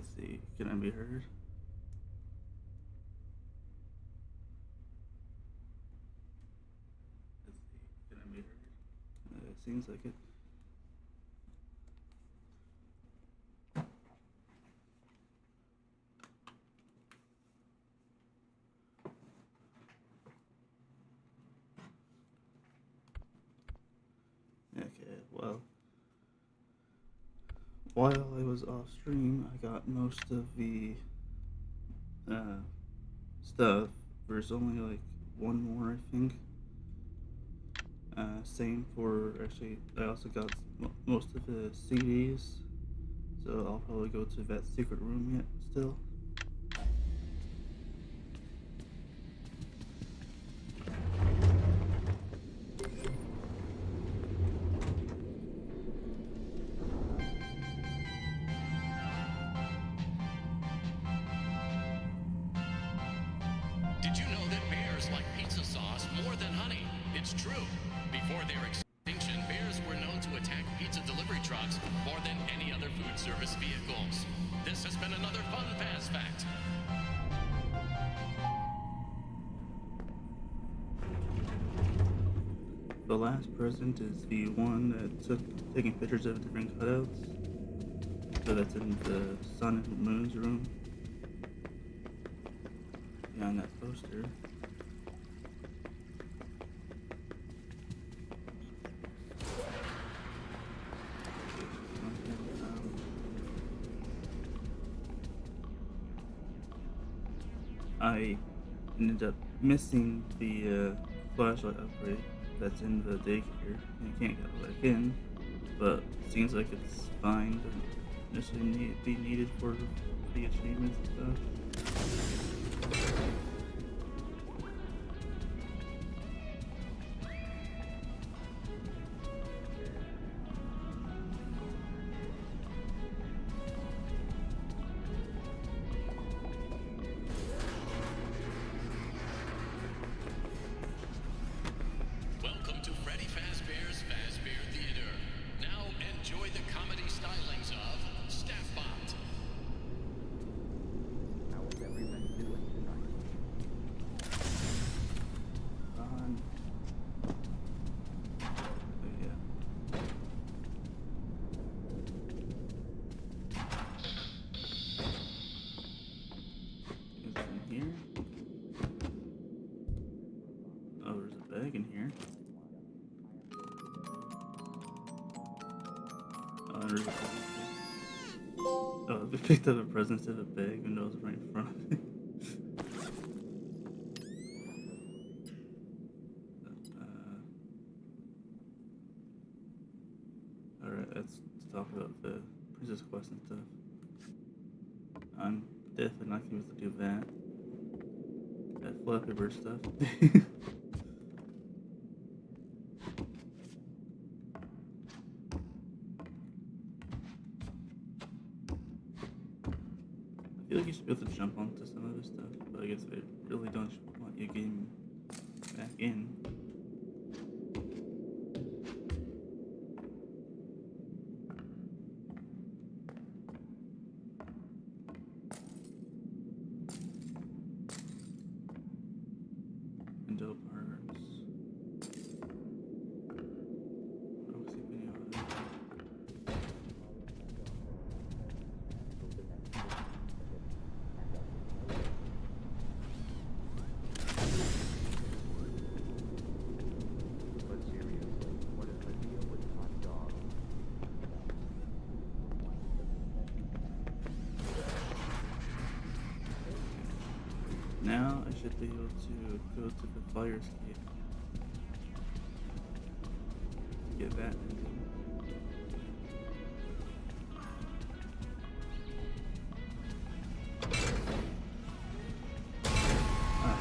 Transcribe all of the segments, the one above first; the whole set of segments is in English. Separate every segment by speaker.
Speaker 1: Let's see, can I be heard? Let's see, can I be heard? It seems like it. Okay, well, while I was off stream, I got most of the uh, stuff. There's only like one more, I think. Same for actually, I also got most of the CDs, so I'll probably go to that secret room yet still.
Speaker 2: Did you know that bears like pizza sauce more than honey? It's true. Before their extinction, bears were known to attack pizza delivery trucks more than any other food service vehicles. This has been another fun fast fact.
Speaker 1: The last present is the one that took taking pictures of different cutouts. So that's in the Sun and Moon's room. Behind that poster. I ended up missing the flashlight upgrade that's in the daycare. I can't get back in, but it seems like it's fine. Doesn't necessarily be needed for the achievements and stuff.
Speaker 2: Welcome to Freddy Fazbear's Fazbear Theater. Now enjoy the comedy stylings of Staffbot.
Speaker 3: How is everyone doing tonight?
Speaker 1: But yeah. Is it in here? Oh, there's a bag in here. Oh, there's a bag. Oh, we picked up a present instead of a bag, even though it was right in front of me. Alright, let's talk about the Princess Quest and stuff. I'm definitely not going to be able to do that. That Flappy Bird stuff. I feel like you should be able to jump onto some of this stuff, but I guess they really don't want you getting back in. And dope hearts. Roxy Pinata.
Speaker 3: But seriously, what is the deal with hot dog?
Speaker 1: Now I should be able to go to the fire escape to get that ending. Ah,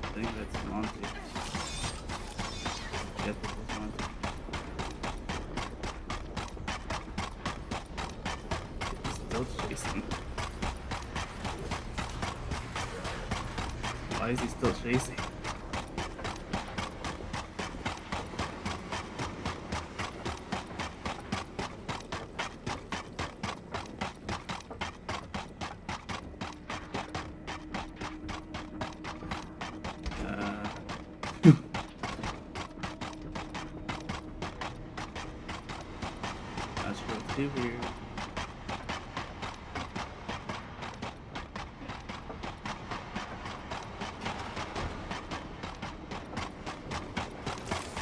Speaker 1: I think that's Monty. Yep, it was Monty. still chasing? Why is he still chasing? That's real too weird.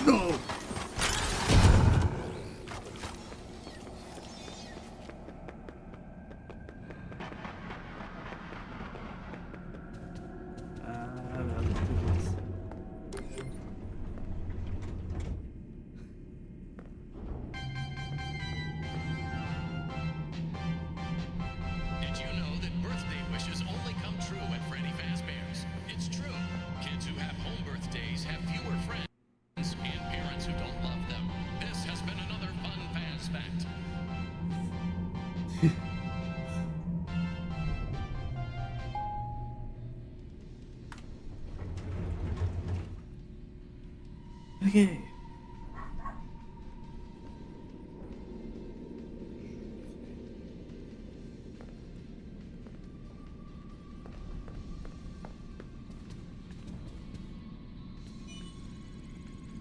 Speaker 1: No! Let's do this.
Speaker 2: Did you know that birthday wishes only come true at Freddy Fazbear's? It's true. Kids who have home birthdays have fewer friends and parents who don't love them. This has been another fun Faz fact.
Speaker 1: Okay.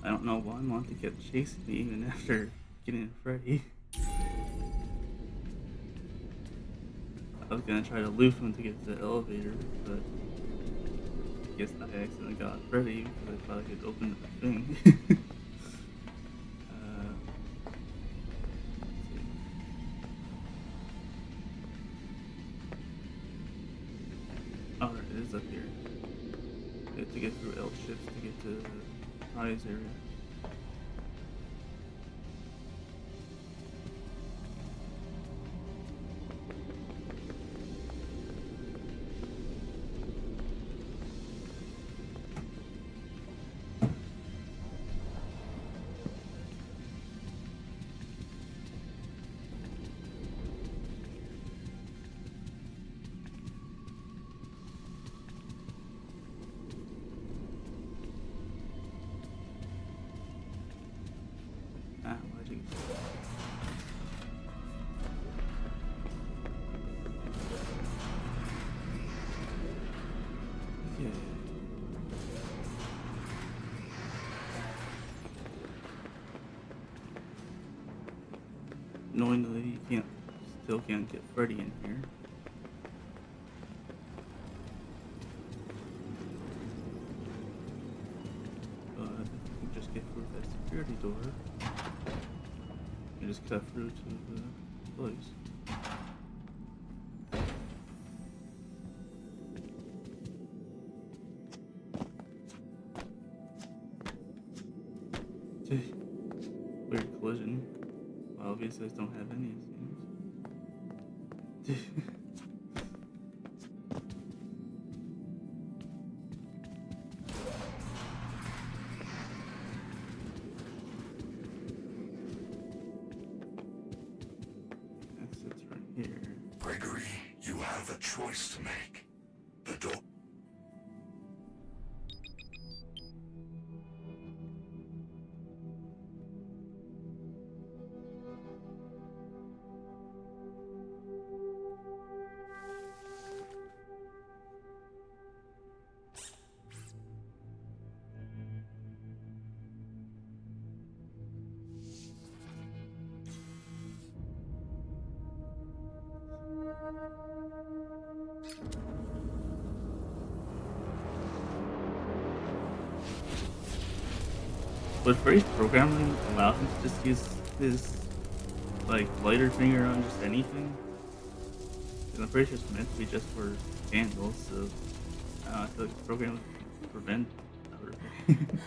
Speaker 1: I don't know why Monty kept chasing me even after getting Freddy. I was gonna try to loop him to get to the elevator, but I guess I accidentally got Freddy because I thought I could open the thing. Oh, there it is up here. We have to get through L shifts to get to High's area. Ah, why'd you... Okay. Knowing that you still can't get Freddy in here. But if you can just get through that security door, you just cut through to the place. Weird collision. Well, obviously I don't have any of these things. Exit's right here.
Speaker 4: Gregory, you have a choice to make. The door.
Speaker 1: Would Freddy's programming allow him to just use his, like, lighter finger on just anything? Because I'm pretty sure it's meant to be just for candles, so I feel like the program would prevent other things.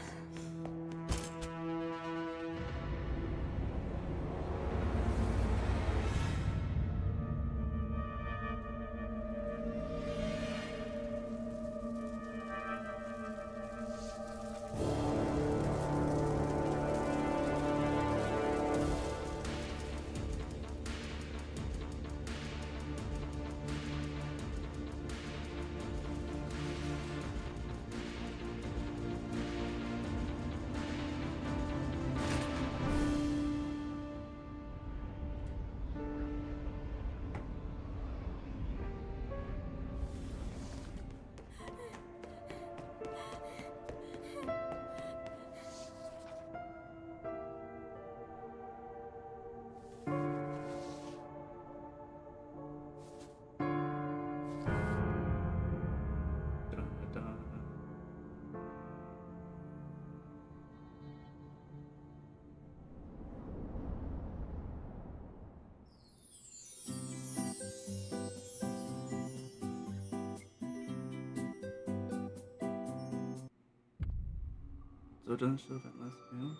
Speaker 1: still doesn't show that last meal.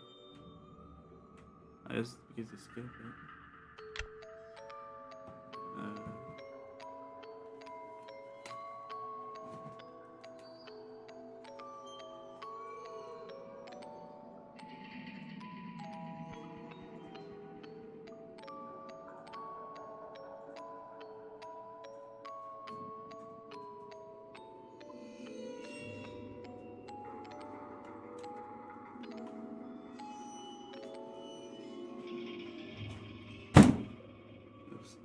Speaker 1: I guess because you skip it. Oops.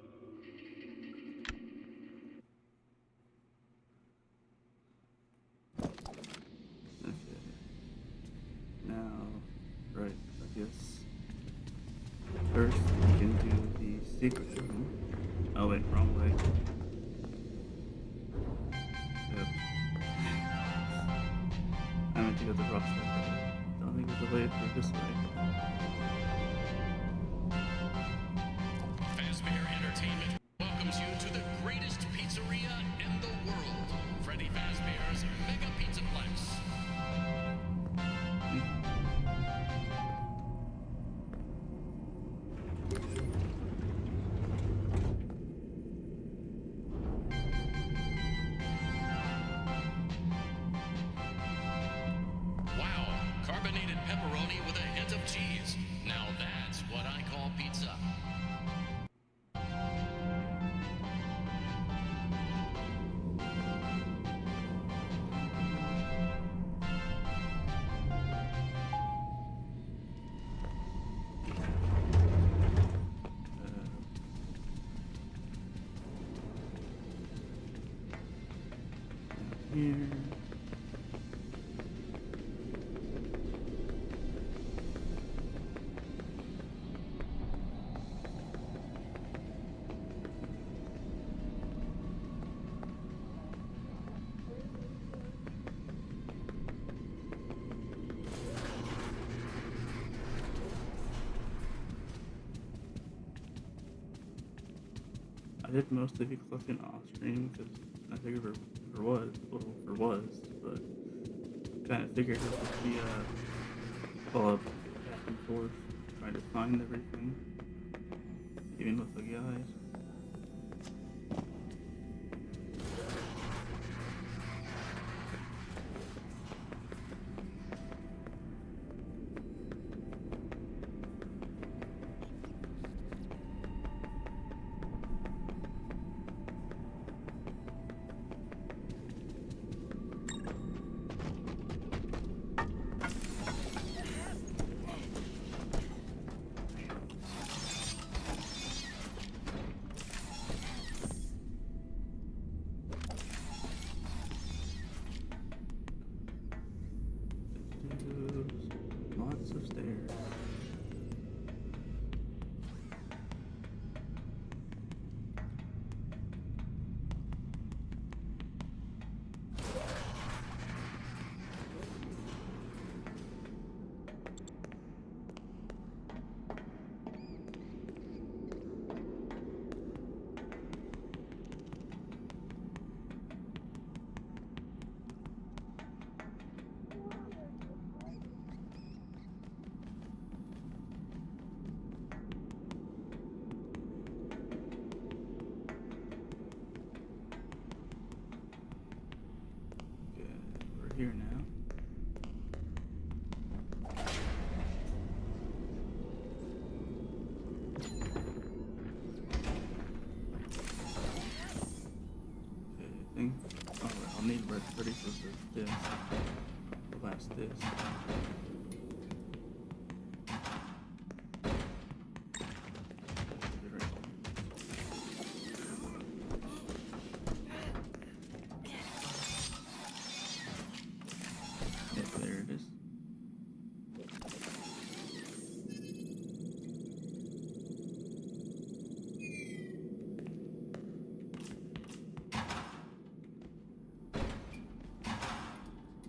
Speaker 1: Okay. Now, right, I guess first we can do the secret room. Oh wait, wrong way. Yep. I meant to go the rock side. Don't think there's a way through this way.
Speaker 2: Fazbear Entertainment welcomes you to the greatest pizzeria in the world, Freddy Fazbear's Mega Pizzaplex. Wow, carbonated pepperoni with a hint of cheese. Now that's what I call pizza.
Speaker 1: Here. I did most of the collecting off stream because I figured for was, but kind of figured it would be pull up back and forth, trying to find everything, even with the guide. Lots of stairs. Here now. Okay, I think. Oh, I'll need red ready for this. The last this. There it is.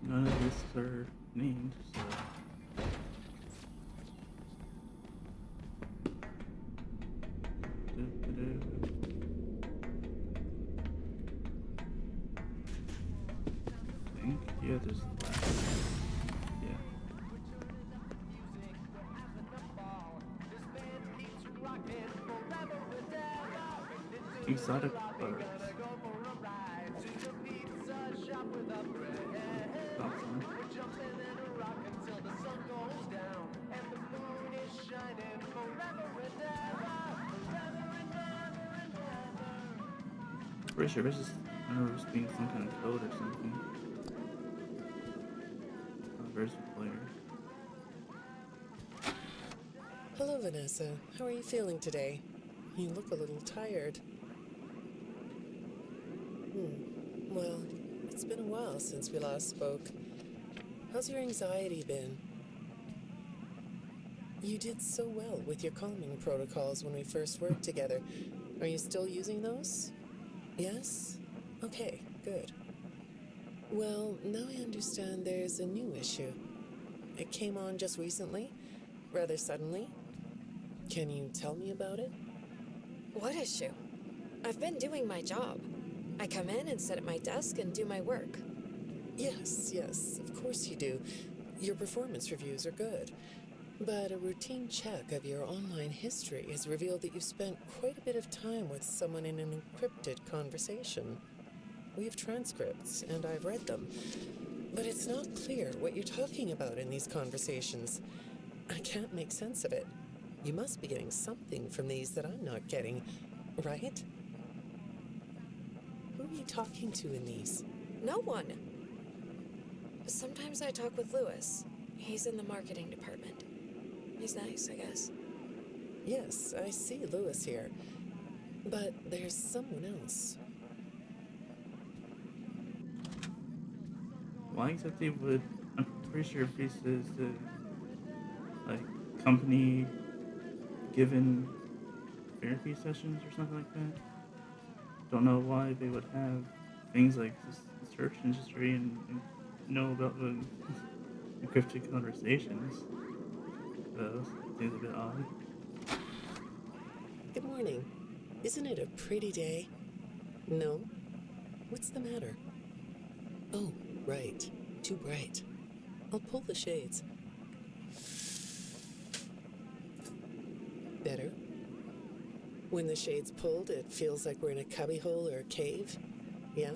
Speaker 1: None of this are named, so I think, yeah, there's the last. Yeah. Exotic birds. Awesome. Pretty sure this is, I remember this being some kind of code or something. There's the player.
Speaker 5: Hello, Vanessa. How are you feeling today? You look a little tired. Well, it's been a while since we last spoke. How's your anxiety been? You did so well with your calming protocols when we first worked together. Are you still using those? Yes? Okay, good. Well, now I understand there's a new issue. It came on just recently, rather suddenly. Can you tell me about it?
Speaker 6: What issue? I've been doing my job. I come in and sit at my desk and do my work.
Speaker 5: Yes, of course you do. Your performance reviews are good. But a routine check of your online history has revealed that you've spent quite a bit of time with someone in an encrypted conversation. We have transcripts, and I've read them. But it's not clear what you're talking about in these conversations. I can't make sense of it. You must be getting something from these that I'm not getting, right? Who are you talking to in these?
Speaker 6: No one. Sometimes I talk with Lewis. He's in the marketing department. He's nice, I guess.
Speaker 5: Yes, I see Lewis here. But there's someone else.
Speaker 1: Why exactly would, I'm pretty sure if this is the, like, company given therapy sessions or something like that. Don't know why they would have things like this search history and know about the encrypted conversations. Seems a bit odd.
Speaker 5: Good morning. Isn't it a pretty day? No? What's the matter? Oh, right. Too bright. I'll pull the shades. Better? When the shade's pulled, it feels like we're in a cubbyhole or a cave? Yeah?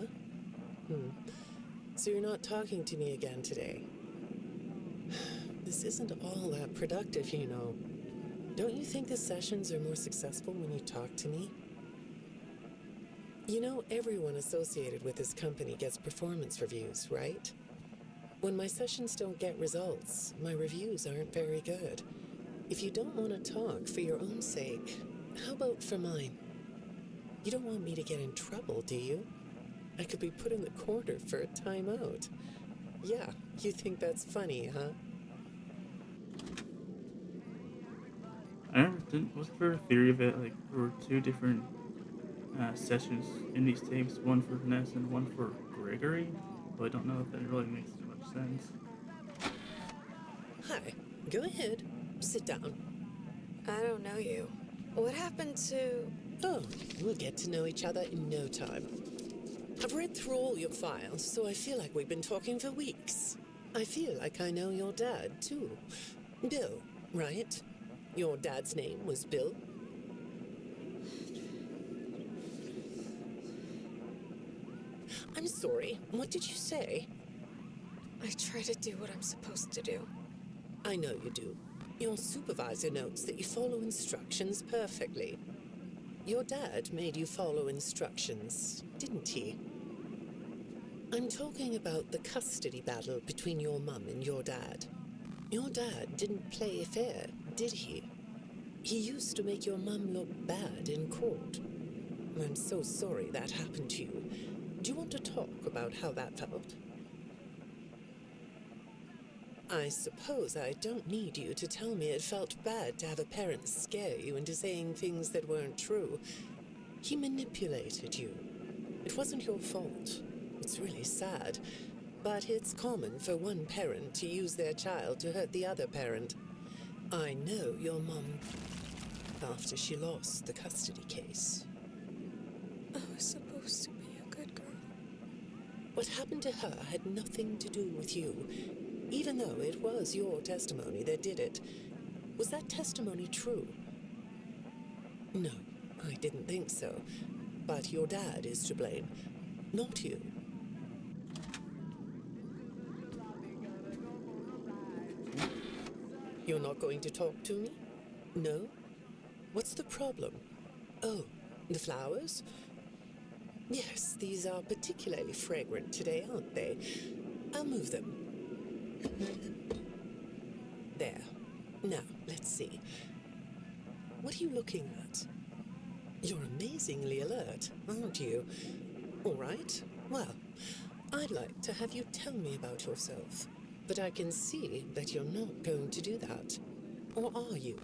Speaker 5: So you're not talking to me again today? This isn't all that productive, you know. Don't you think the sessions are more successful when you talk to me? You know, everyone associated with this company gets performance reviews, right? When my sessions don't get results, my reviews aren't very good. If you don't want to talk for your own sake, how about for mine? You don't want me to get in trouble, do you? I could be put in the corner for a timeout. Yeah, you think that's funny, huh?
Speaker 1: I never did. Was there a theory of it? Like there were two different sessions in these tapes, one for Ness and one for Gregory. But I don't know if that really makes too much sense.
Speaker 5: Hi, go ahead. Sit down.
Speaker 6: I don't know you. What happened to...
Speaker 5: Oh, we'll get to know each other in no time. I've read through all your files, so I feel like we've been talking for weeks. I feel like I know your dad, too. Bill, right? Your dad's name was Bill? I'm sorry, what did you say?
Speaker 6: I try to do what I'm supposed to do.
Speaker 5: I know you do. Your supervisor notes that you follow instructions perfectly. Your dad made you follow instructions, didn't he? I'm talking about the custody battle between your mum and your dad. Your dad didn't play fair, did he? He used to make your mum look bad in court. I'm so sorry that happened to you. Do you want to talk about how that felt? I suppose I don't need you to tell me it felt bad to have a parent scare you into saying things that weren't true. He manipulated you. It wasn't your fault. It's really sad. But it's common for one parent to use their child to hurt the other parent. I know your mum after she lost the custody case.
Speaker 6: I was supposed to be a good girl.
Speaker 5: What happened to her had nothing to do with you, even though it was your testimony that did it. Was that testimony true? No, I didn't think so. but your dad is to blame, not you. You're not going to talk to me? No? What's the problem? Oh, the flowers? Yes, these are particularly fragrant today, aren't they? I'll move them. There. Now, let's see. What are you looking at? You're amazingly alert, aren't you? All right. Well, I'd like to have you tell me about yourself. But I can see that you're not going to do that. Or are you?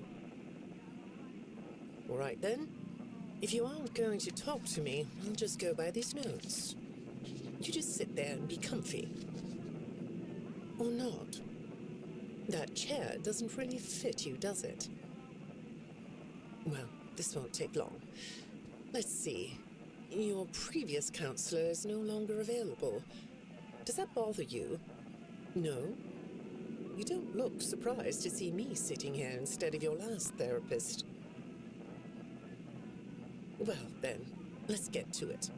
Speaker 5: All right then. If you aren't going to talk to me, I'll just go by these notes. You just sit there and be comfy. Or not. That chair doesn't really fit you, does it? Well, this won't take long. Let's see. Your previous counselor is no longer available. Does that bother you? No? You don't look surprised to see me sitting here instead of your last therapist. Well, then, let's get to it.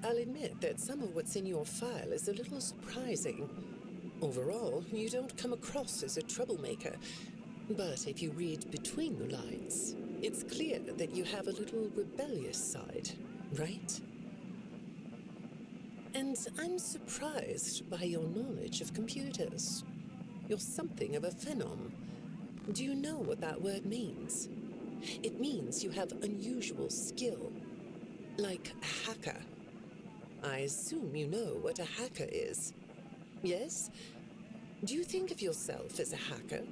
Speaker 5: I'll admit that some of what's in your file is a little surprising. Overall, you don't come across as a troublemaker. But if you read between the lines, it's clear that you have a little rebellious side, right? And I'm surprised by your knowledge of computers. You're something of a phenom. Do you know what that word means? It means you have unusual skill, like a hacker. I assume you know what a hacker is. Yes? Do you think of yourself as a hacker?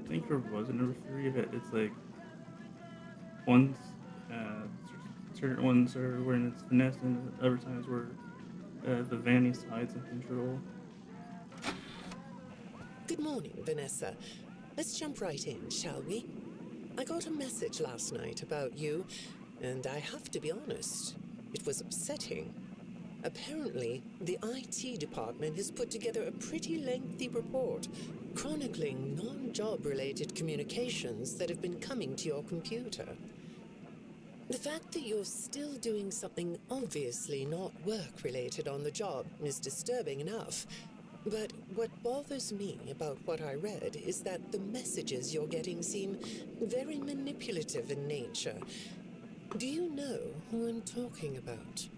Speaker 1: I think there was a number 3 of it. It's like ones, certain ones are when it's finesse, and other times where the Vanny side's in control.
Speaker 5: Good morning, Vanessa. Let's jump right in, shall we? I got a message last night about you, and I have to be honest, it was upsetting. Apparently, the IT department has put together a pretty lengthy report chronicling non-job related communications that have been coming to your computer. The fact that you're still doing something obviously not work-related on the job is disturbing enough. But what bothers me about what I read is that the messages you're getting seem very manipulative in nature. Do you know who I'm talking about?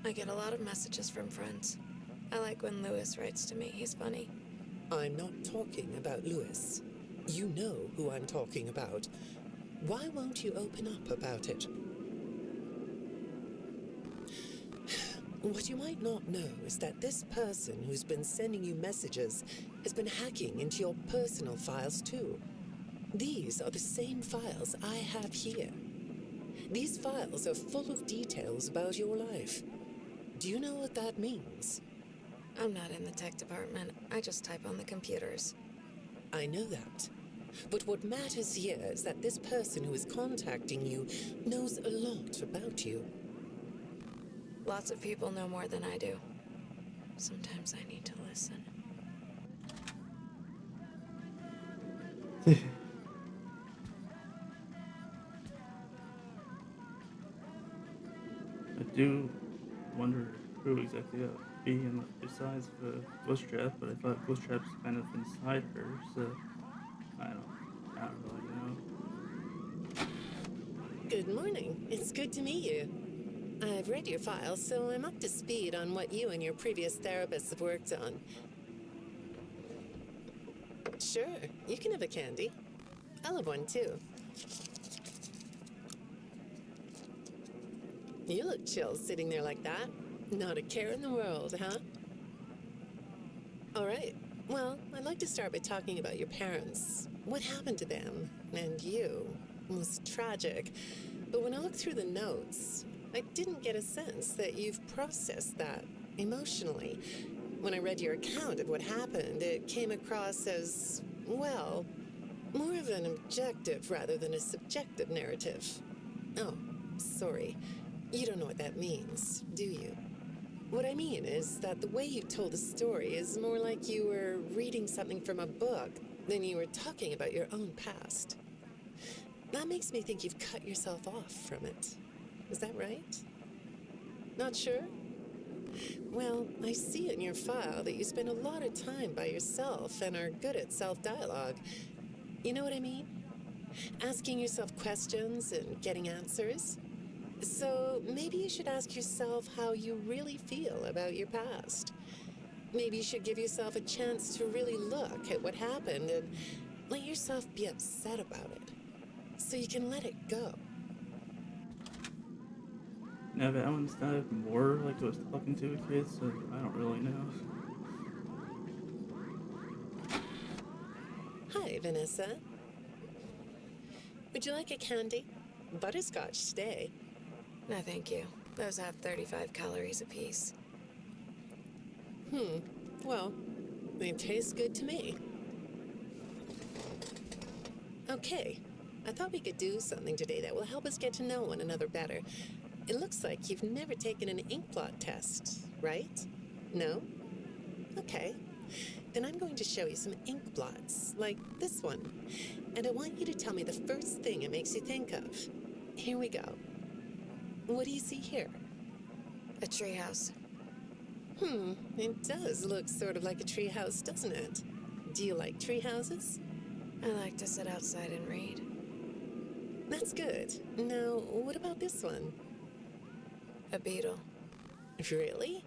Speaker 6: I get a lot of messages from friends. I like when Lewis writes to me. He's funny.
Speaker 5: I'm not talking about Lewis. You know who I'm talking about. Why won't you open up about it? What you might not know is that this person who's been sending you messages has been hacking into your personal files too. These are the same files I have here. These files are full of details about your life. Do you know what that means?
Speaker 6: I'm not in the tech department. I just type on the computers.
Speaker 5: I know that. But what matters here is that this person who is contacting you knows a lot about you.
Speaker 6: Lots of people know more than I do. Sometimes I need to listen.
Speaker 1: I do wonder who exactly that would be, and besides Ghost Trap, but I thought Ghost Trap's kind of inside her, so I don't really know.
Speaker 5: Good morning. It's good to meet you. I've read your file, so I'm up to speed on what you and your previous therapists have worked on. Sure, you can have a candy. I'll have one too. You look chill sitting there like that. Not a care in the world, huh? All right. Well, I'd like to start by talking about your parents. What happened to them and you? It was tragic. But when I looked through the notes, I didn't get a sense that you've processed that emotionally. When I read your account of what happened, it came across as, well, more of an objective rather than a subjective narrative. Oh, sorry. You don't know what that means, do you? What I mean is that the way you told the story is more like you were reading something from a book than you were talking about your own past. That makes me think you've cut yourself off from it. Is that right? Not sure? Well, I see in your file that you spend a lot of time by yourself and are good at self-dialogue. You know what I mean? Asking yourself questions and getting answers. So maybe you should ask yourself how you really feel about your past. Maybe you should give yourself a chance to really look at what happened and let yourself be upset about it, so you can let it go.
Speaker 1: Now that one sounded more like it was talking to a kid, so I don't really know.
Speaker 5: Hi, Vanessa. Would you like a candy? Butterscotch today.
Speaker 6: No, thank you. Those have 35 calories apiece.
Speaker 5: Well, they taste good to me. Okay, I thought we could do something today that will help us get to know one another better. It looks like you've never taken an ink blot test, right? No? Okay. Then I'm going to show you some ink blots, like this one. And I want you to tell me the first thing it makes you think of. Here we go. What do you see here?
Speaker 6: A treehouse.
Speaker 5: It does look sort of like a treehouse, doesn't it? Do you like treehouses?
Speaker 6: I like to sit outside and read.
Speaker 5: That's good. Now, what about this one?
Speaker 6: A beetle.
Speaker 5: Really?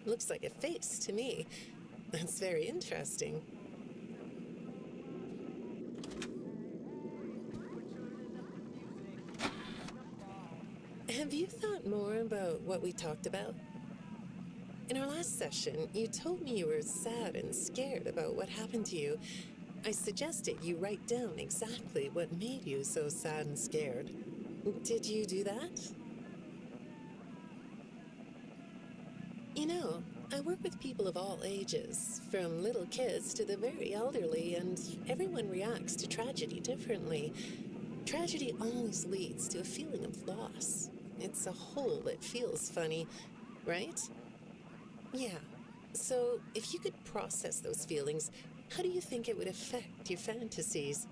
Speaker 5: Looks like a face to me. That's very interesting. Have you thought more about what we talked about? In our last session, you told me you were sad and scared about what happened to you. I suggested you write down exactly what made you so sad and scared. Did you do that? You know, I work with people of all ages, from little kids to the very elderly, and everyone reacts to tragedy differently. Tragedy always leads to a feeling of loss. It's a hole that feels funny, right? Yeah. So, if you could process those feelings, how do you think it would affect your fantasies?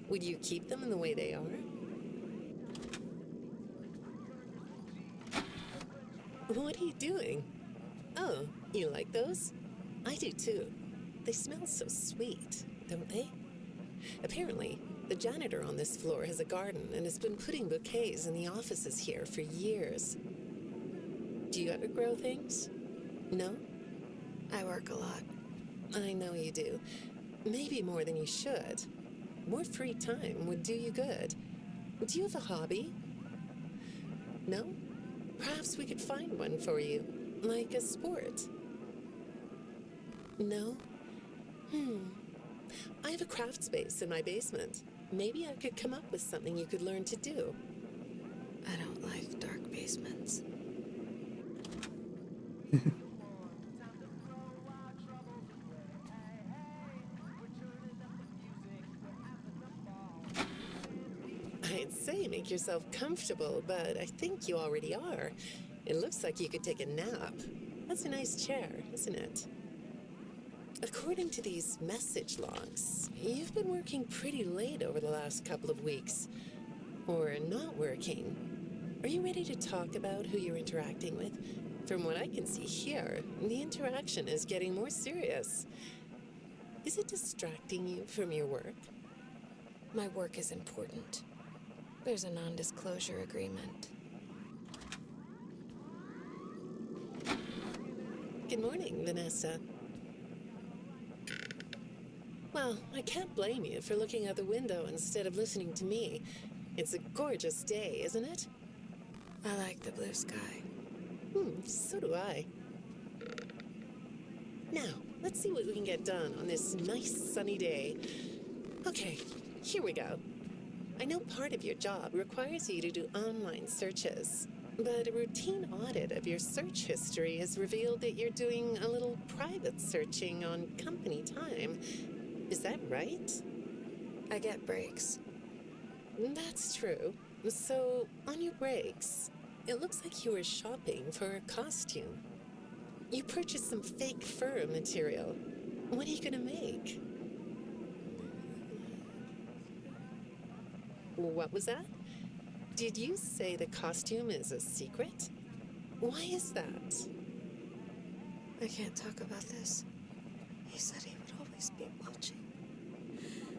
Speaker 5: Would you keep them in the way they are? What are you doing? Oh, you like those? I do too. They smell so sweet, don't they? Apparently, the janitor on this floor has a garden and has been putting bouquets in the offices here for years. Do you ever grow things? No?
Speaker 6: I work a lot.
Speaker 5: I know you do. Maybe more than you should. More free time would do you good. Do you have a hobby? No? Perhaps we could find one for you, like a sport. No? I have a craft space in my basement. Maybe I could come up with something you could learn to do.
Speaker 6: I don't like dark basements.
Speaker 5: I'd say make yourself comfortable, but I think you already are. It looks like you could take a nap. That's a nice chair, isn't it? According to these message logs, you've been working pretty late over the last couple of weeks. Or not working. Are you ready to talk about who you're interacting with? From what I can see here, the interaction is getting more serious. Is it distracting you from your work?
Speaker 6: My work is important. There's a non-disclosure agreement.
Speaker 5: Good morning, Vanessa. Well, I can't blame you for looking out the window instead of listening to me. It's a gorgeous day, isn't it?
Speaker 6: I like the blue sky.
Speaker 5: So do I. Now, let's see what we can get done on this nice sunny day. Okay, here we go. I know part of your job requires you to do online searches, but a routine audit of your search history has revealed that you're doing a little private searching on company time. Is that right?
Speaker 6: I get breaks.
Speaker 5: That's true. So, on your breaks, it looks like you were shopping for a costume. You purchased some fake fur material. What are you gonna make? What was that? Did you say the costume is a secret? Why is that?
Speaker 6: I can't talk about this. He said he would always be watching.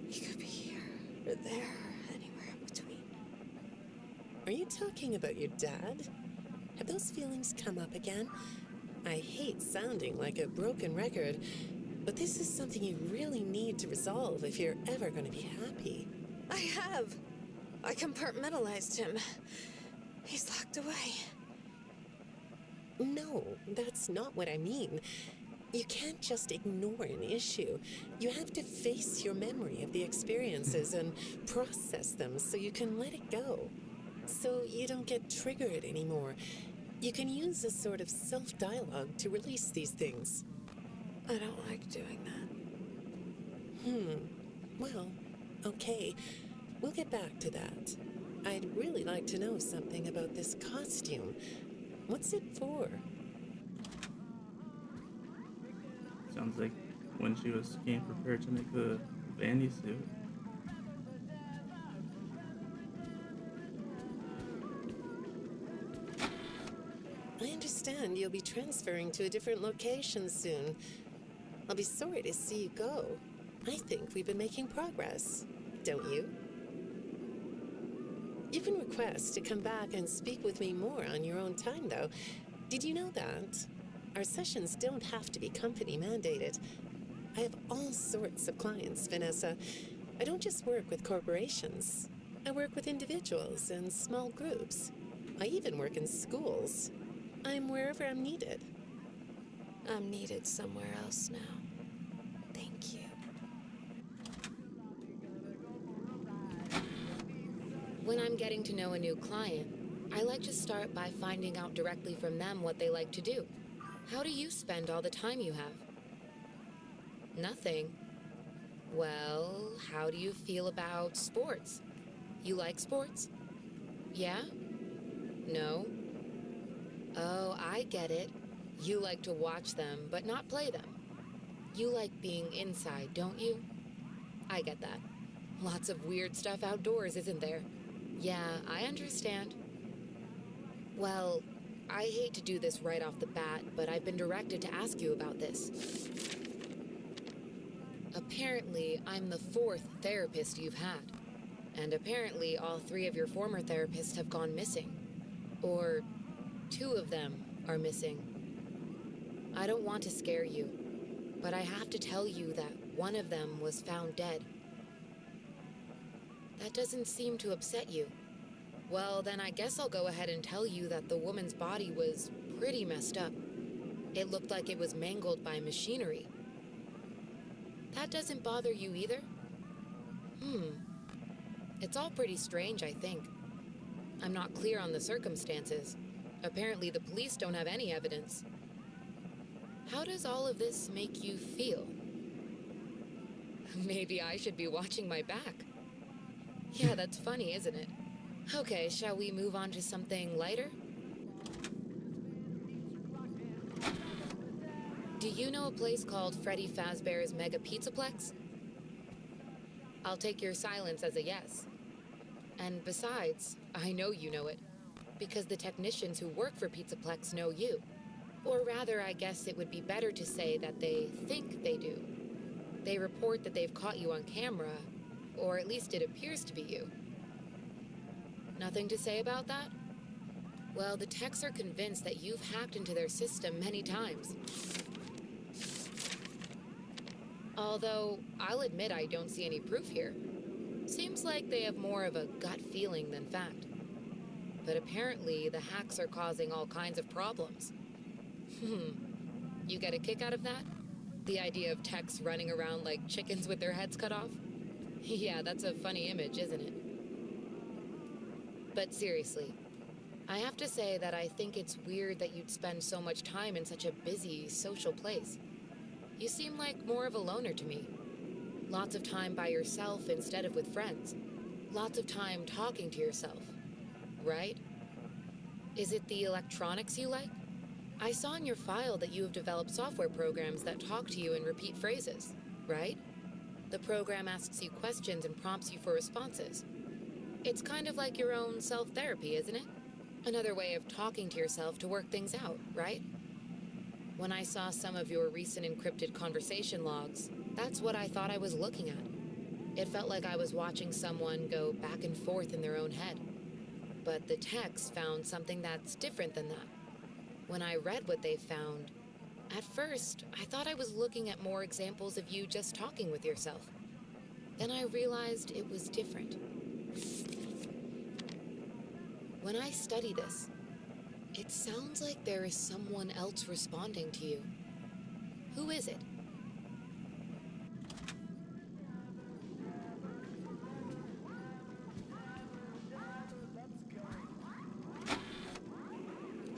Speaker 6: He could be here, or there, or anywhere in between.
Speaker 5: Are you talking about your dad? Have those feelings come up again? I hate sounding like a broken record, but this is something you really need to resolve if you're ever going to be happy.
Speaker 6: I have. I compartmentalized him. He's locked away.
Speaker 5: No, that's not what I mean. You can't just ignore an issue. You have to face your memory of the experiences and process them so you can let it go. So you don't get triggered anymore. You can use a sort of self-dialogue to release these things.
Speaker 6: I don't like doing that.
Speaker 5: Well, okay. We'll get back to that. I'd really like to know something about this costume. What's it for?
Speaker 1: Sounds like when she was getting prepared to make the Vandy suit.
Speaker 5: I understand you'll be transferring to a different location soon. I'll be sorry to see you go. I think we've been making progress, don't you? You can request to come back and speak with me more on your own time, though. Did you know that? Our sessions don't have to be company mandated. I have all sorts of clients, Vanessa. I don't just work with corporations. I work with individuals and small groups. I even work in schools. I'm wherever I'm needed.
Speaker 6: I'm needed somewhere else now. Thank you.
Speaker 7: When I'm getting to know a new client, I like to start by finding out directly from them what they like to do. How do you spend all the time you have? Nothing. Well, how do you feel about sports? You like sports? Yeah? No? Oh, I get it. You like to watch them, but not play them. You like being inside, don't you? I get that. Lots of weird stuff outdoors, isn't there? Yeah, I understand. Well, I hate to do this right off the bat, but I've been directed to ask you about this. Apparently, I'm the 4th therapist you've had. And apparently, all 3 of your former therapists have gone missing. Or 2 of them are missing. I don't want to scare you, but I have to tell you that one of them was found dead. That doesn't seem to upset you. Well, then I guess I'll go ahead and tell you that the woman's body was pretty messed up. It looked like it was mangled by machinery. That doesn't bother you either? It's all pretty strange, I think. I'm not clear on the circumstances. Apparently the police don't have any evidence. How does all of this make you feel? Maybe I should be watching my back. Yeah, that's funny, isn't it? Okay, shall we move on to something lighter? Do you know a place called Freddy Fazbear's Mega Pizzaplex? I'll take your silence as a yes. And besides, I know you know it, because the technicians who work for Pizzaplex know you. Or rather, I guess it would be better to say that they think they do. They report that they've caught you on camera, or at least it appears to be you. Nothing to say about that? Well, the techs are convinced that you've hacked into their system many times. Although, I'll admit I don't see any proof here. Seems like they have more of a gut feeling than fact. But apparently, the hacks are causing all kinds of problems. You get a kick out of that? The idea of techs running around like chickens with their heads cut off? Yeah, that's a funny image, isn't it? But seriously, I have to say that I think it's weird that you'd spend so much time in such a busy, social place. You seem like more of a loner to me. Lots of time by yourself instead of with friends. Lots of time talking to yourself. Right? Is it the electronics you like? I saw in your file that you have developed software programs that talk to you in repeat phrases, right? The program asks you questions and prompts you for responses. It's kind of like your own self-therapy, isn't it? Another way of talking to yourself to work things out, right? When I saw some of your recent encrypted conversation logs, that's what I thought I was looking at. It felt like I was watching someone go back and forth in their own head. But the text found something that's different than that. When I read what they found, at first, I thought I was looking at more examples of you just talking with yourself. Then I realized it was different. When I study this, it sounds like there is someone else responding to you. Who is it?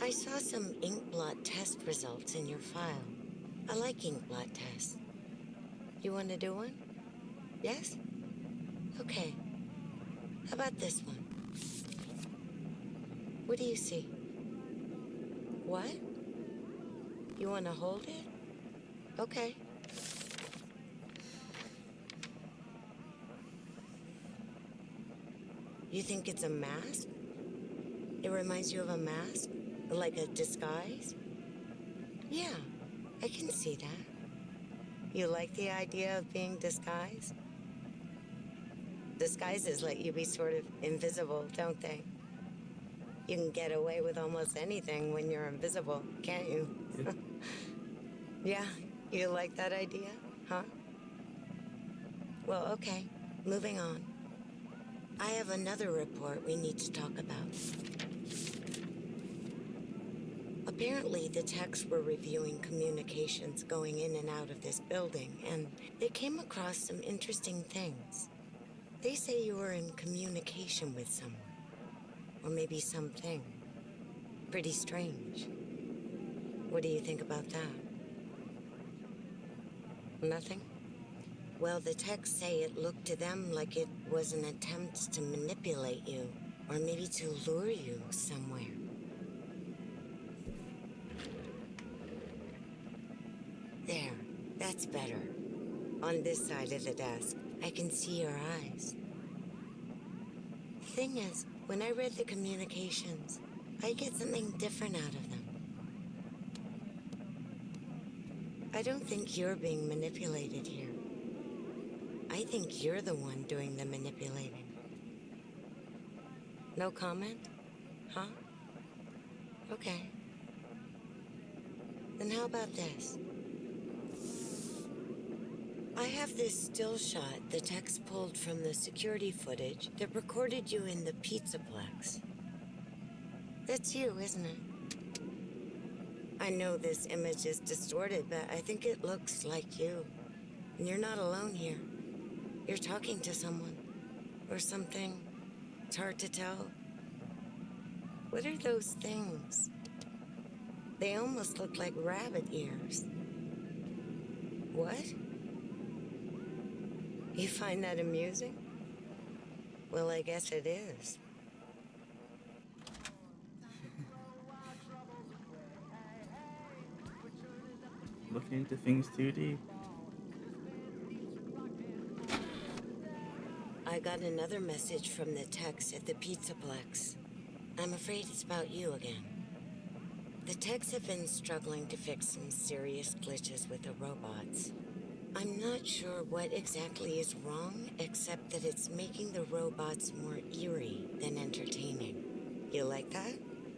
Speaker 8: I saw some ink blot test results in your file. I like ink blot tests. You want to do one? Yes? Okay. How about this one? What do you see? What? You want to hold it? Okay. You think it's a mask? It reminds you of a mask? Like a disguise? Yeah, I can see that. You like the idea of being disguised? Disguises let you be sort of invisible, don't they? You can get away with almost anything when you're invisible, can't you? Yeah, you like that idea, huh? Well, okay, moving on. I have another report we need to talk about. Apparently, the techs were reviewing communications going in and out of this building, and they came across some interesting things. They say you were in communication with someone, or maybe something. Pretty strange. What do you think about that? Nothing? Well, the techs say it looked to them like it was an attempt to manipulate you, or maybe to lure you somewhere. There, that's better. On this side of the desk, I can see your eyes. The thing is, when I read the communications, I get something different out of them. I don't think you're being manipulated here. I think you're the one doing the manipulating. No comment? Huh? Okay. Then how about this? I have this still shot the techs pulled from the security footage that recorded you in the Pizzaplex. That's you, isn't it? I know this image is distorted, but I think it looks like you. And you're not alone here. You're talking to someone. Or something. It's hard to tell. What are those things? They almost look like rabbit ears. What? You find that amusing? Well, I guess it is.
Speaker 1: Looking into things too deep.
Speaker 8: I got another message from the techs at the Pizzaplex. I'm afraid it's about you again. The techs have been struggling to fix some serious glitches with the robots. I'm not sure what exactly is wrong, except that it's making the robots more eerie than entertaining. You like that?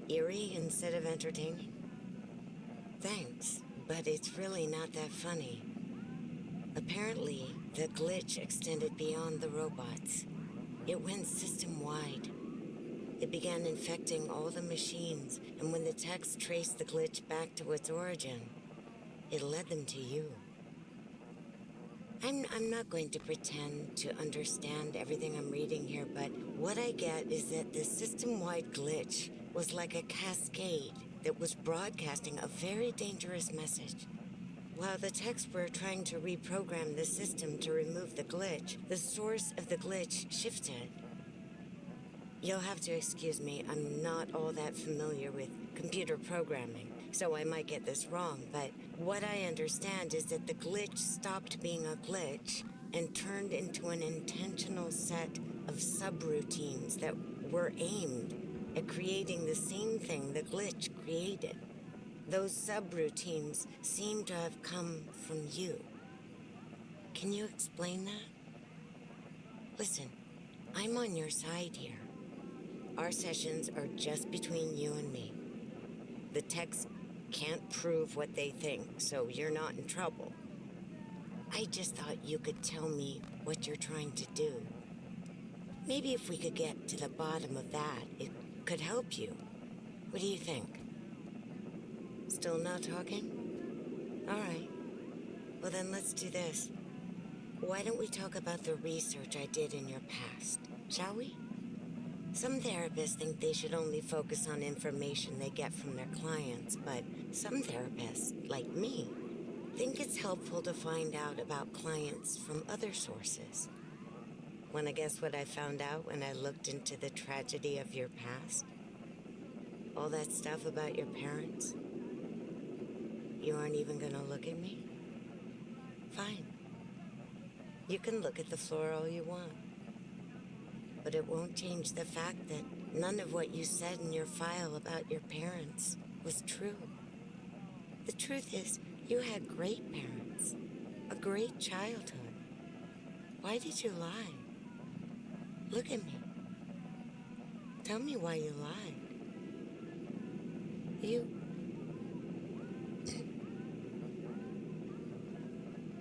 Speaker 8: Eerie instead of entertaining? Thanks, but it's really not that funny. Apparently, the glitch extended beyond the robots. It went system-wide. It began infecting all the machines, and when the techs traced the glitch back to its origin, it led them to you. I'm not going to pretend to understand everything I'm reading here, but what I get is that the system-wide glitch was like a cascade that was broadcasting a very dangerous message. While the techs were trying to reprogram the system to remove the glitch, the source of the glitch shifted. You'll have to excuse me, I'm not all that familiar with computer programming, so I might get this wrong, but what I understand is that the glitch stopped being a glitch and turned into an intentional set of subroutines that were aimed at creating the same thing the glitch created. Those subroutines seem to have come from you. Can you explain that? Listen, I'm on your side here. Our sessions are just between you and me. The techs can't prove what they think, so you're not in trouble. I just thought you could tell me what you're trying to do. Maybe if we could get to the bottom of that, it could help you. What do you think? Still not talking? All right. Well, then let's do this. Why don't we talk about the research I did in your past, shall we? Some therapists think they should only focus on information they get from their clients, but some therapists, like me, think it's helpful to find out about clients from other sources. Wanna guess what I found out when I looked into the tragedy of your past? All that stuff about your parents? You aren't even gonna look at me? Fine. You can look at the floor all you want. But it won't change the fact that none of what you said in your file about your parents was true. The truth is, you had great parents, a great childhood. Why did you lie? Look at me. Tell me why you lied.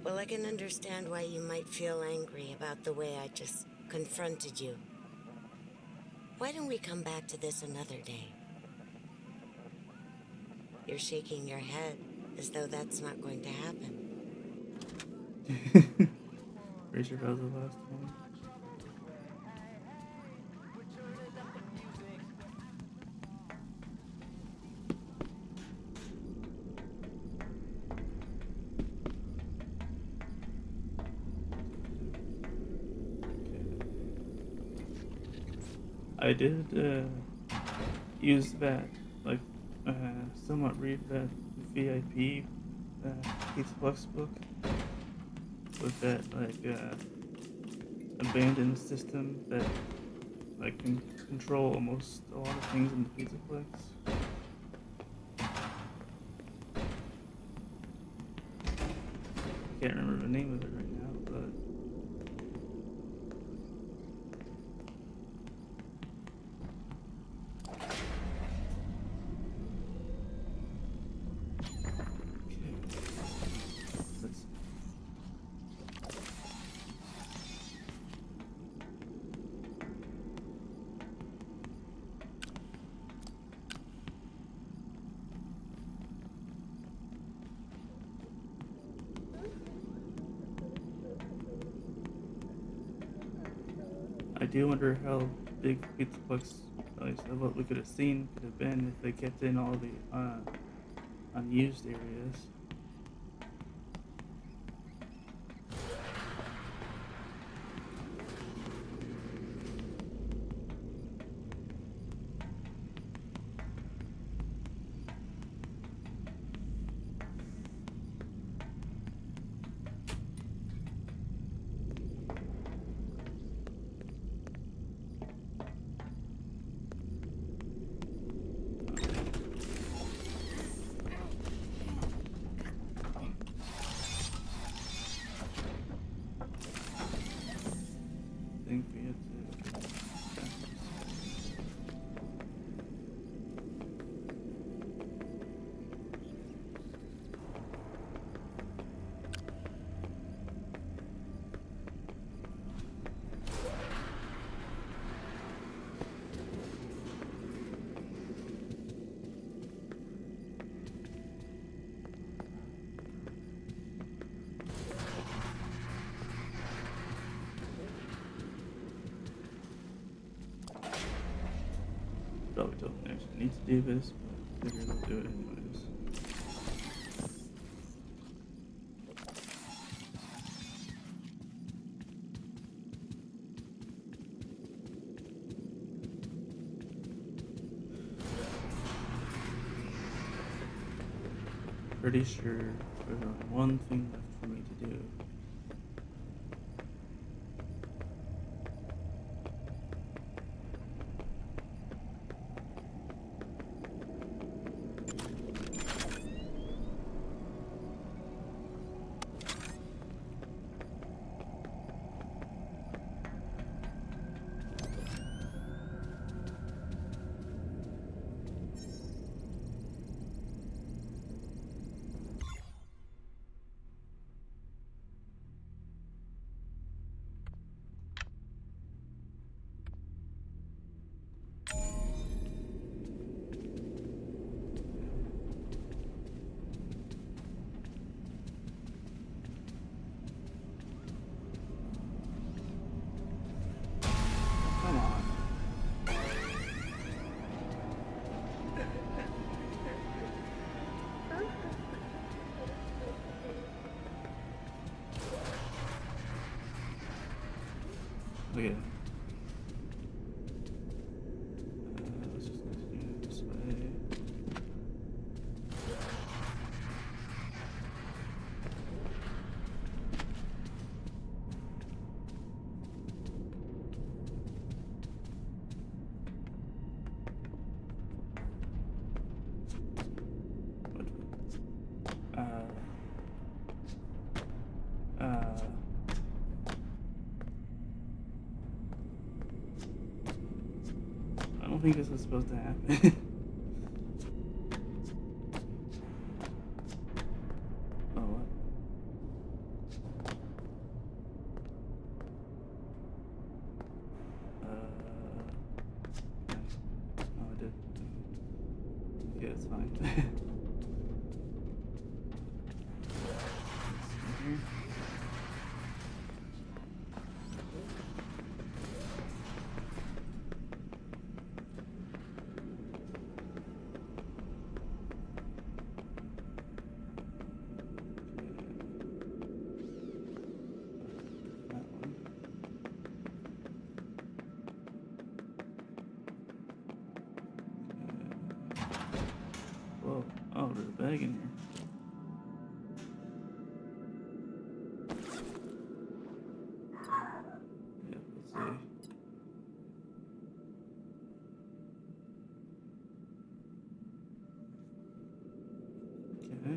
Speaker 8: Well, I can understand why you might feel angry about the way I just confronted you. Why don't we come back to this another day? You're shaking your head as though that's not going to happen.
Speaker 1: Pretty sure that was the last one. I did use that, like, somewhat read that VIP Pizza Plus book with that, like, abandoned system that, like, can control almost a lot of things in the Pizzaplex. Can't remember the name of it right now, but I do wonder how big Pizzaplex, what we could have seen could have been if they kept in all the unused areas. I think we had to. Probably don't actually need to do this, but figure they'll do it anyways. Pretty sure there's only one thing left for me to do. Okay. Let's just continue this way. I don't think this is supposed to happen. Oh, what? Okay. Oh, I did. Yeah, it's fine. Here. That one. Whoa. Oh, there's a bag in here. Yeah, let's see. Okay.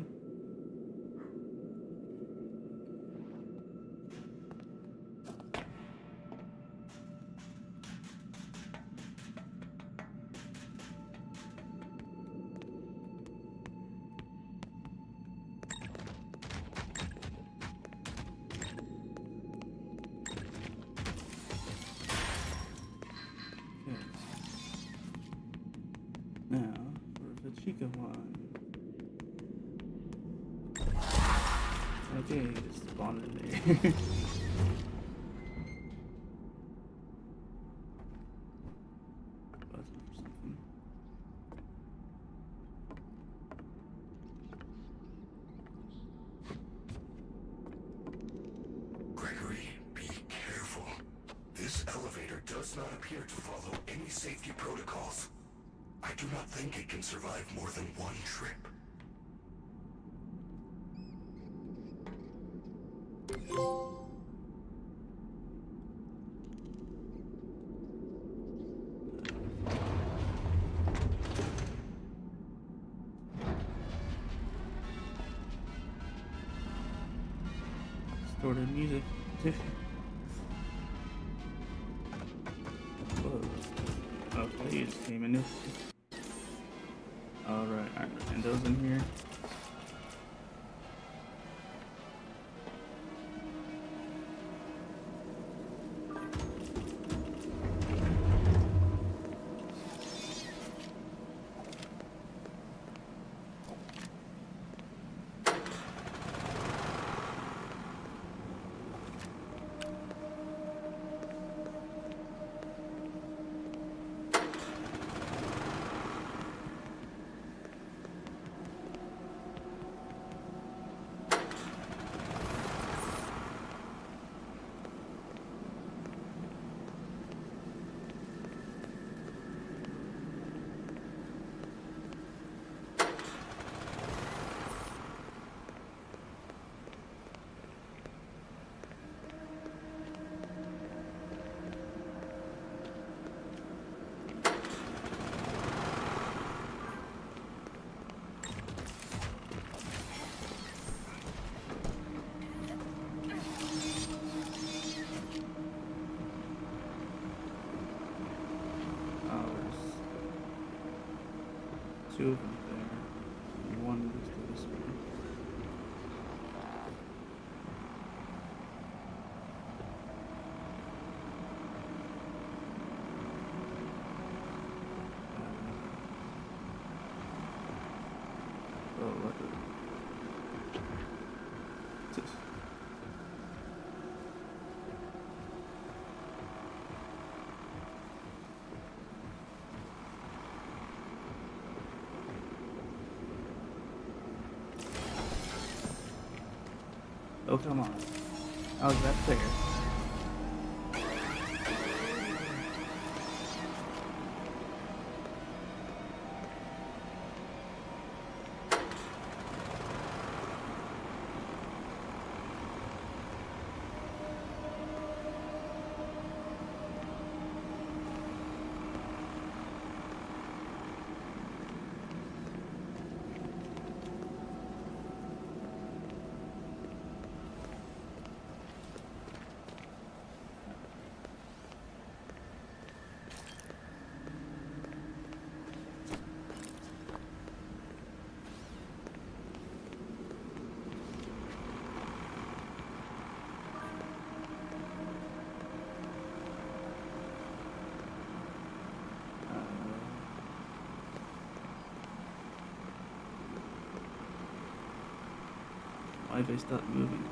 Speaker 1: Okay. Now, for the Chica one. Okay, just spawned in there. Button or something.
Speaker 4: Gregory, be careful. This elevator does not appear to follow any safety protocols. I do not think it can survive more than one trip.
Speaker 1: Distorted music. Whoa. Okay, you just came in this. Alright, and those in here. Two of them there, and one goes to this one. Oh, what the... Oh, come on. How's that fair? Why'd they stop moving?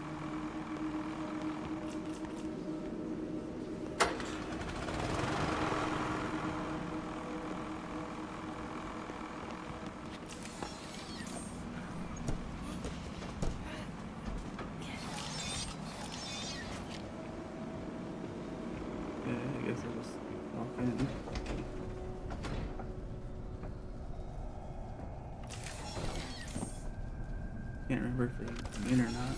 Speaker 1: Okay, I guess I'll just walk in. Can't remember if they come in or not.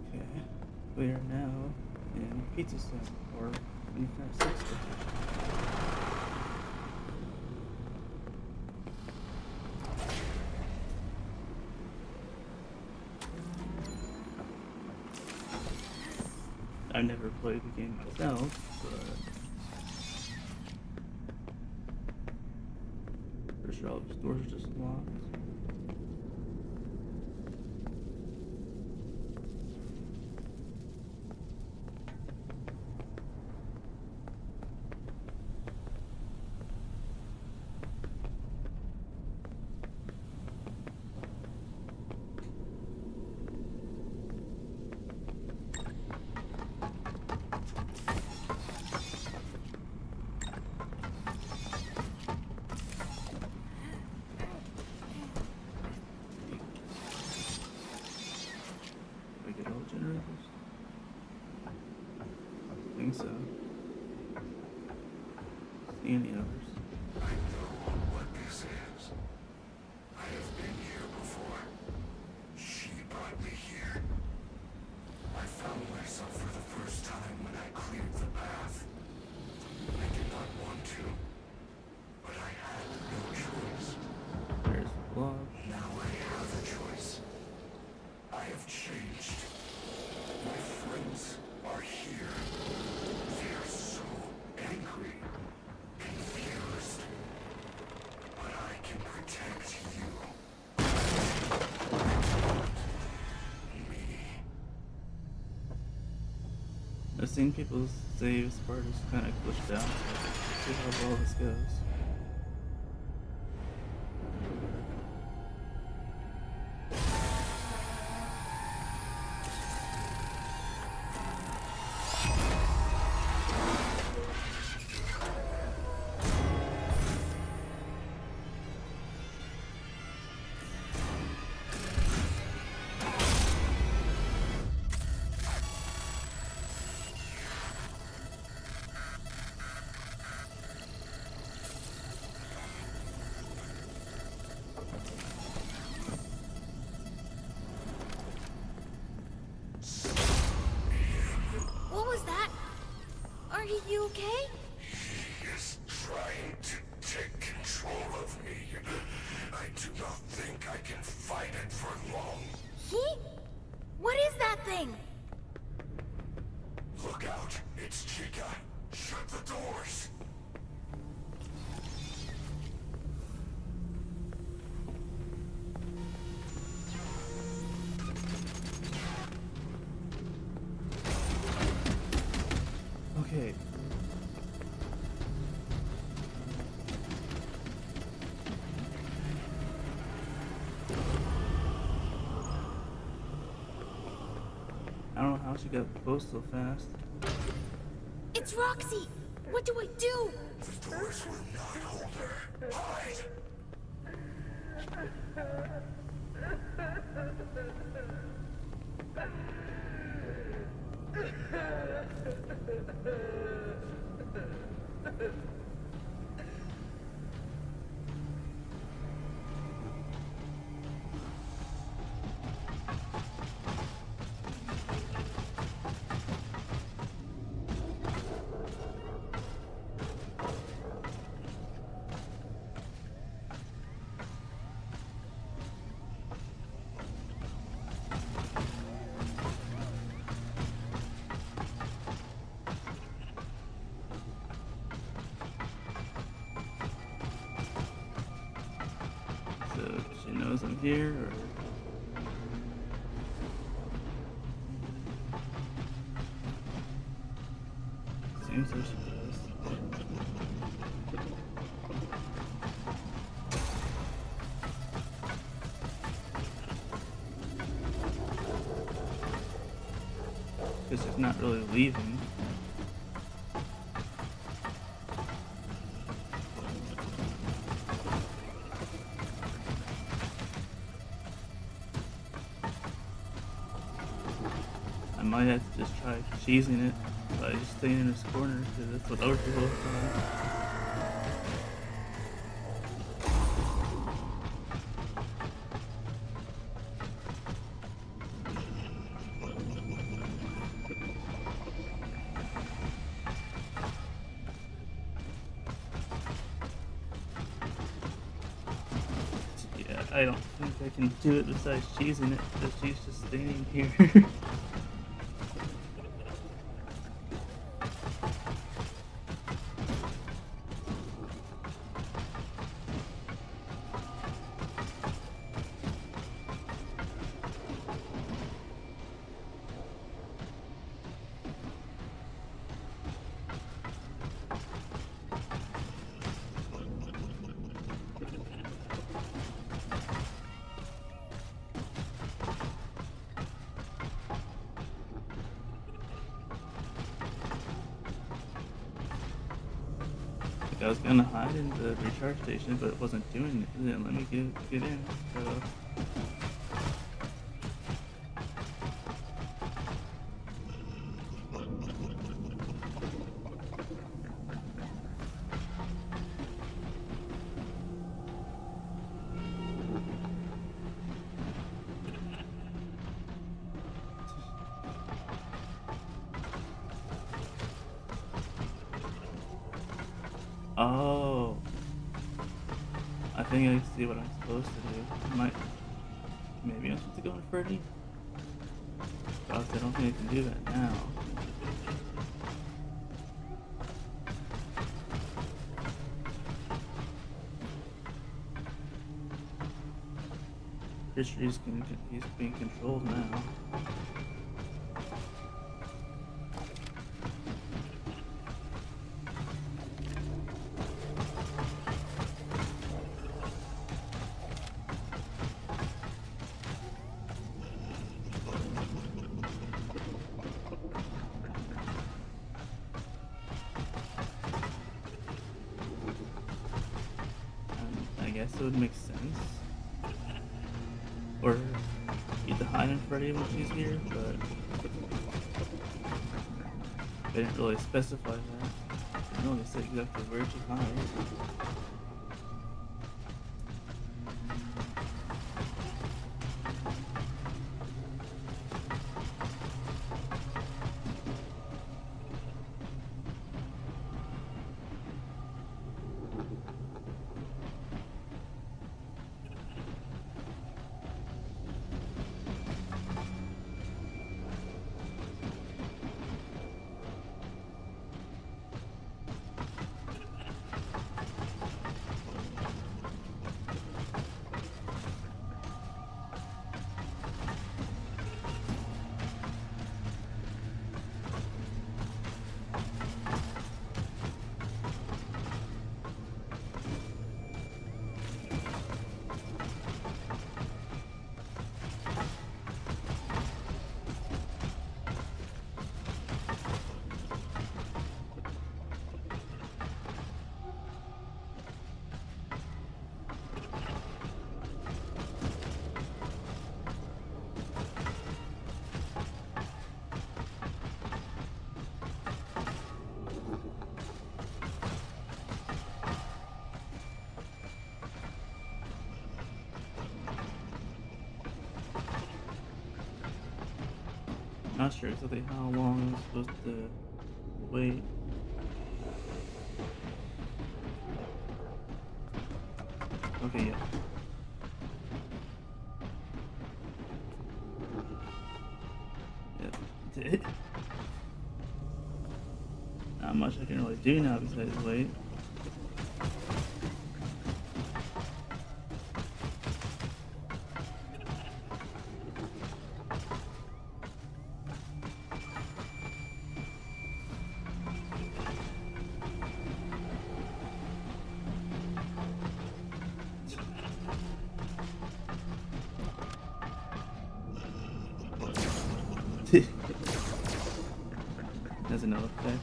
Speaker 1: Okay, we are now in Pizza Sim, or Infinite Sex Station. I've never played the game myself, but pretty sure all the doors are just locked. We get all generators? I think so. See any others?
Speaker 4: I know what this is. I have been here before. She brought me here. I found myself for the first time when I cleared the path. I did not want to, but I had no choice.
Speaker 1: There's the log.
Speaker 4: Now I have a choice. I have changed. My friends are here. They are so angry, confused. But I can protect you. Me.
Speaker 1: I've seen people say this part is kind of glitched out, so let's see how well this goes.
Speaker 6: What was that? Are you okay?
Speaker 4: He is trying to take control of me. I do not think I can fight it for long.
Speaker 6: He? What is that thing?
Speaker 4: Look out, it's Chica. Shut the doors.
Speaker 1: Okay. I don't know how she got close so fast.
Speaker 6: It's Roxy! What do I do?
Speaker 4: The doors will not hold her. Hide.
Speaker 1: So she knows I'm here, or seems like she does. because it's not really leaving. I might have to just try cheesing it by just staying in this corner because that's what I was the whole time. Yeah, I don't think I can do it besides cheesing it because she's just standing here. I was gonna hide in the recharge station, but it wasn't doing it. It didn't let me get in. So oh, I think I see what I'm supposed to do. Maybe I'm supposed to go in Freddy? But I don't think I can do that now. He's being controlled now. I guess it would make sense. Or either hide in Freddy when she's here, but they didn't really specify that. They didn't really say exactly where to hide. Not sure exactly how long I'm supposed to wait. Okay, yeah. Yep, did. Not much I can really do now besides wait. As another effect.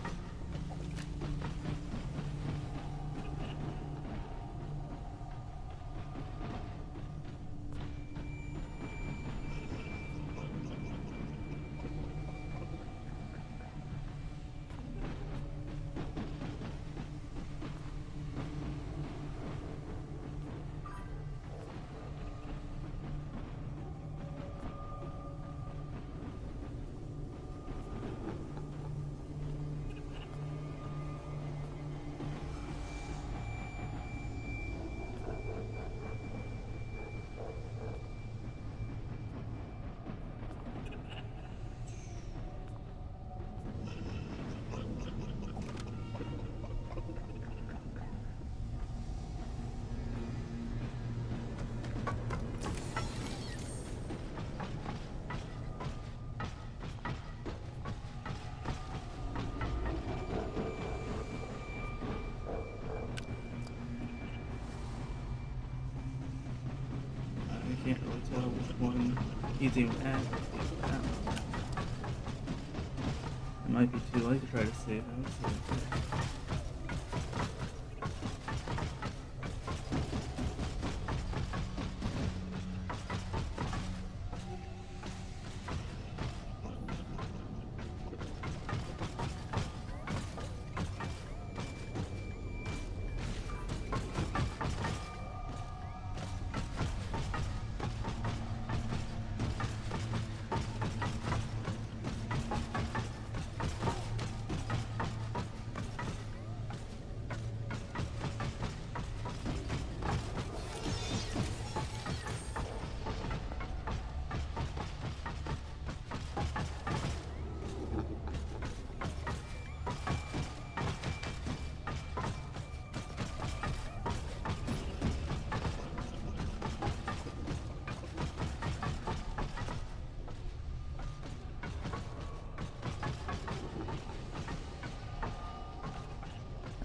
Speaker 1: I can't really tell which one he's even at. It might be too late to try to save him.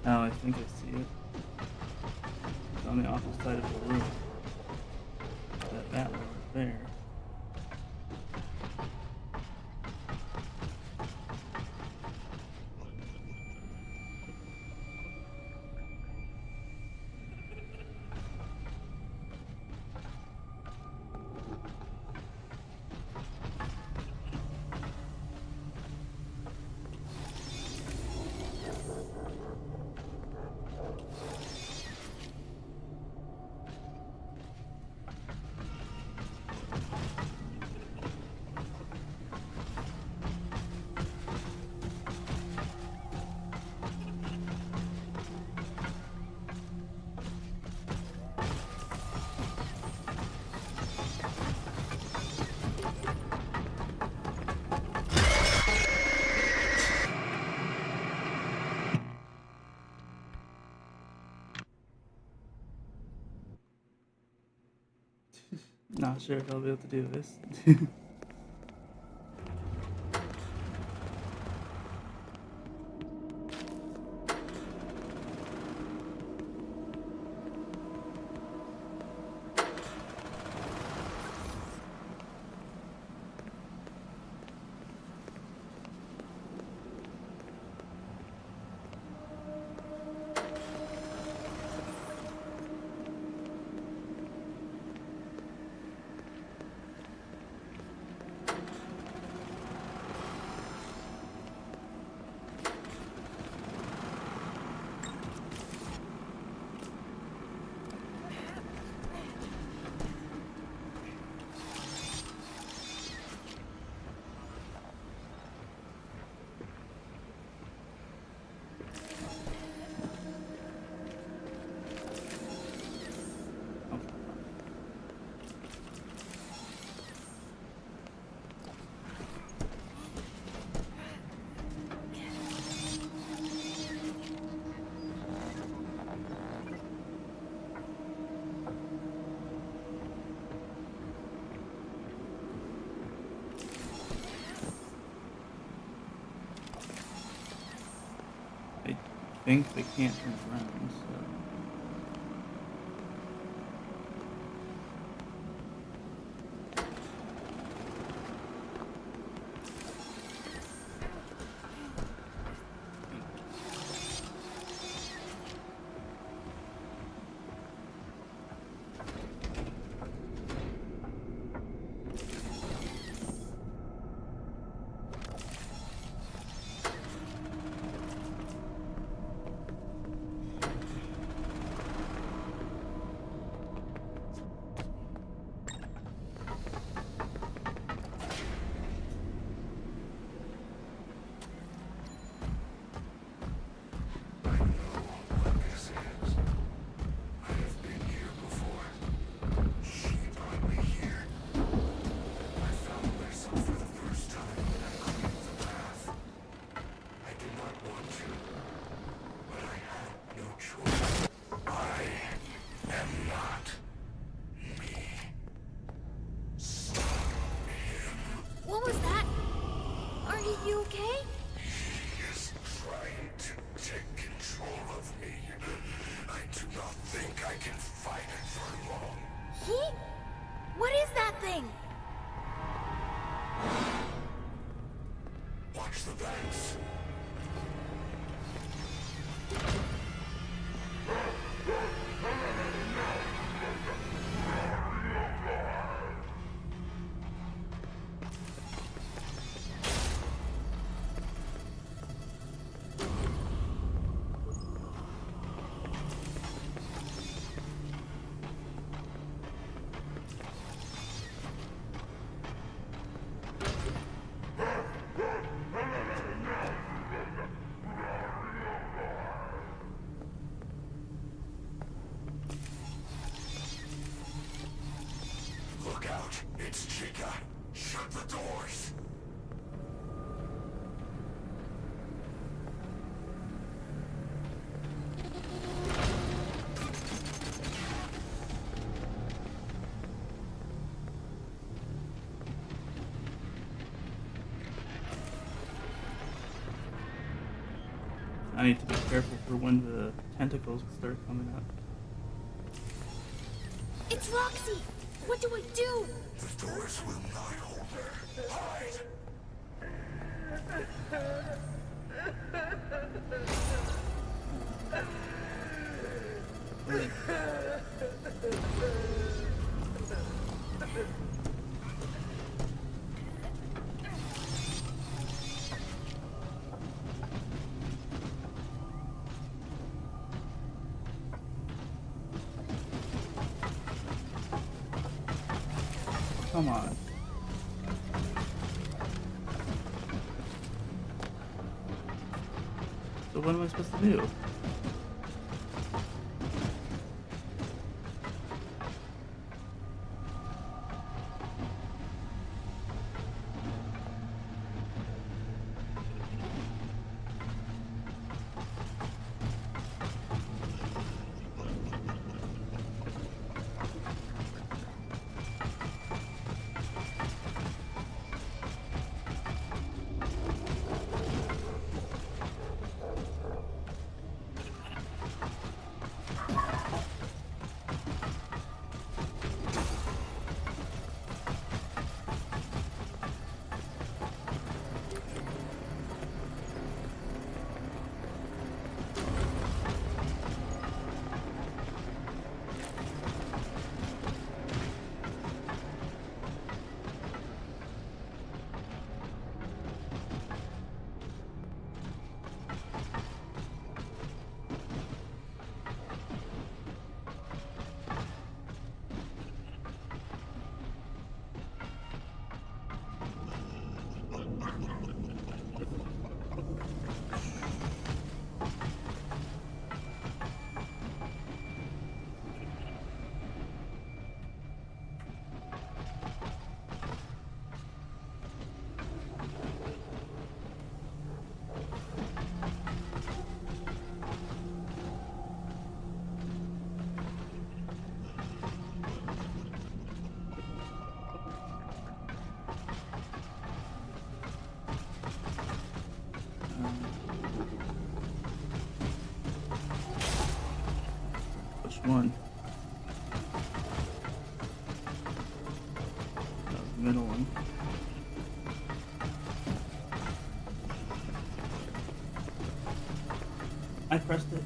Speaker 1: Oh, I think I see it. It's on the opposite side of the room. That one right there. Not sure if I'll be able to do this. I think they can't turn around, so.
Speaker 6: You okay?
Speaker 4: He is trying to take control of me. I do not think I can fight it for long.
Speaker 6: He? What is that thing?
Speaker 4: Watch the backs. Look out, it's Chica. Shut the doors.
Speaker 1: I need to be careful for when the tentacles start coming up.
Speaker 6: It's Roxy! What do I do?
Speaker 4: The doors will not hold her. Hide.
Speaker 1: Come on. So what am I supposed to do? Which one? The middle one. I pressed it.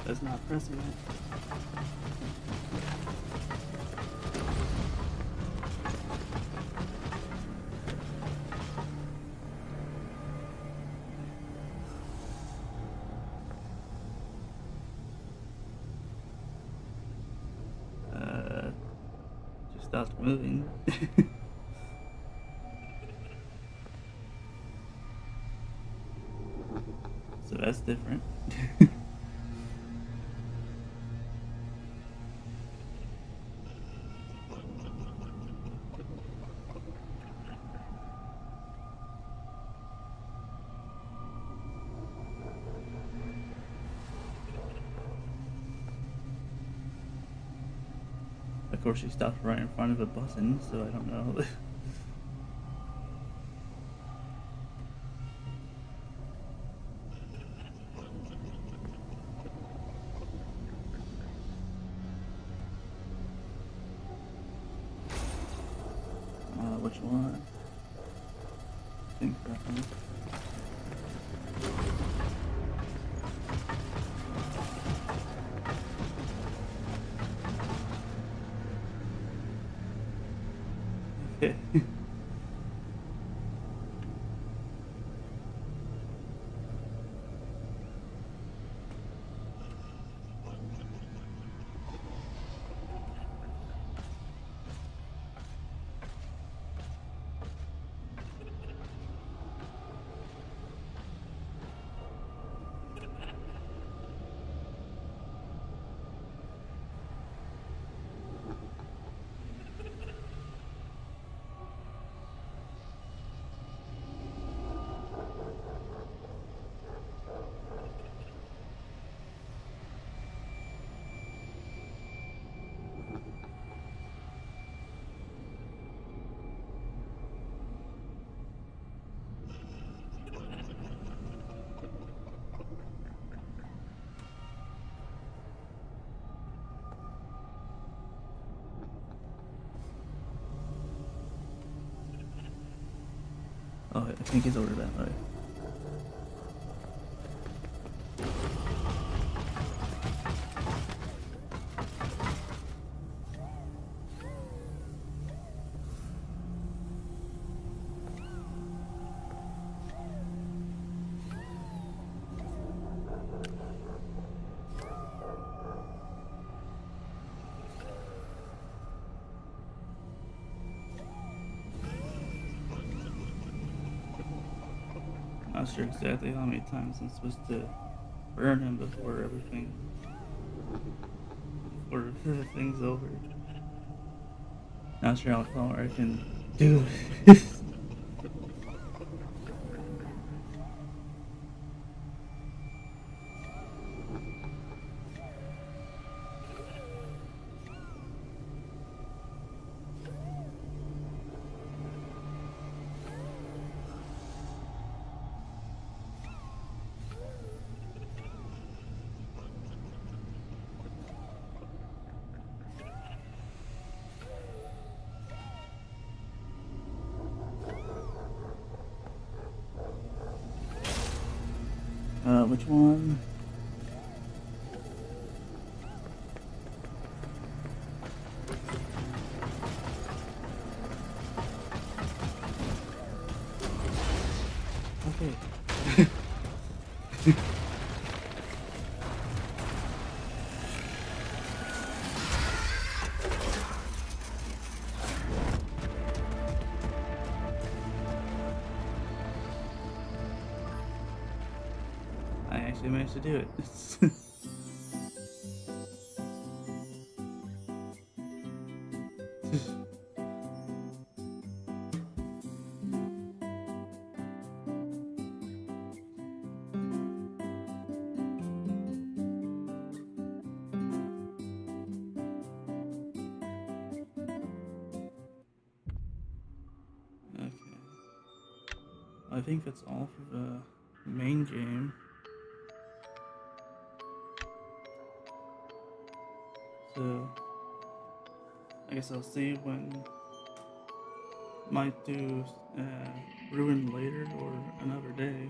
Speaker 1: That's not pressing it. Just stopped moving. So that's different. Of course, she stopped right in front of a button, so I don't know. think correctly. Okay. Oh, I think it's over that way. Not sure exactly how many times I'm supposed to burn him before the thing's over. Not sure how far I can do it. Which one? Okay. I actually managed to do it. Okay. I think that's all for the main game. So, I guess I'll see when might do Ruin later or another day.